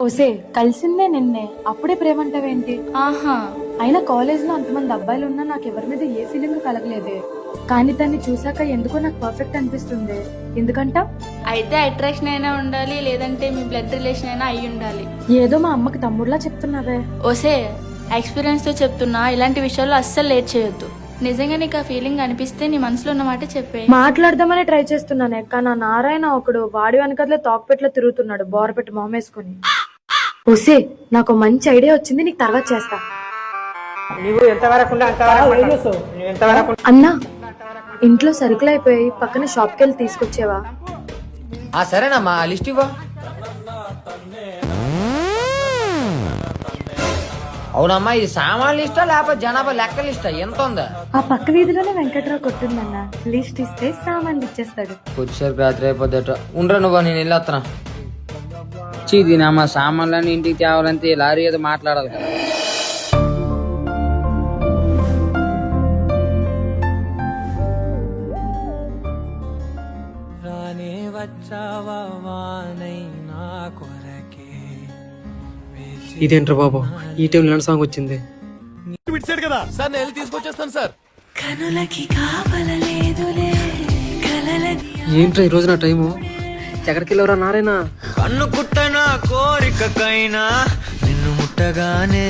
ఓసే కలిసిందే నిన్నే అప్పుడే ప్రేమంటావేంటి? ఆహా. అయినా కాలేజ్ లో అంతమంది అబ్బాయిలు ఉన్నా నాకు ఎవరి మీద ఏ ఫీలింగ్ కలగలేదే. కానీ దాన్ని చూసాక ఎందుకో నాకు పర్ఫెక్ట్ అనిపిస్తుంది. ఎందుకంట? అయితే అట్రాక్షన్ అయినా ఉండాలి, లేదంటే మీ బ్లడ్ రిలేషన్ అయినా అయి ఉండాలి. ఏదో మా అమ్మకి తమ్ముడులా చెప్తున్నావే. ఓసే, ఎక్స్పీరియన్స్ తో చెప్తున్నా, ఇలాంటి విషయాల్లో అస్సలు లేట్ చేయొద్దు. నిజంగా నీకు ఆ ఫీలింగ్ అనిపిస్తే నీ మనసులో ఉన్న మాట చెప్పే. మాట్లాడదామని ట్రై చేస్తున్నానే, కానీ ఆ నారాయణ ఒకడు వాడి వెనకట్లే తాకుపెట్లో తిరుగుతున్నాడు బోరపెట్టి మొహమేసుకుని. ఓసే, నాకు మంచి ఐడియా వచ్చింది, నీకు తర్వాత చేస్తా. అన్నా, ఇంట్లో సరుకులు అయిపోయి పక్కన షాప్కి వెళ్ళి తీసుకొచ్చేవా? సరేనమ్మా, లిస్ట్ ఇవ్వ. అవునమ్మా, ఇది సామాన్ లిస్టా లేకపోతే జనాభా లెక్క లిస్టా? ఎంత ఉందా? ఆ పక్క వీధిలోనే వెంకట్రావు కొట్టుందన్నా. లిస్ట్ ఇస్తే సామాన్లు ఇచ్చేస్తాడు. వచ్చేసరికి రాత్రి అయిపోద్దట. ఉండరా నువ్వు, నేను వెళ్ళొస్తున్నా. దీనమ్మా సామాన్లన్నీ ఇంటికి తేవాలంటే లారీ ఏదో మాట్లాడాలి కదా. ఇదేంట్రా బాబు, ఈ టైం ఇలాంటి సాంగ్ వచ్చింది. కదా సార్, నేను తీసుకొచ్చేస్తాను సార్. ఏంట్రా ఈ రోజు నా టైము? ఎక్కడికి వెళ్ళవరా నారాయణ? కన్ను కుట్టన కోరికకైనా నిన్ను ముట్టగానే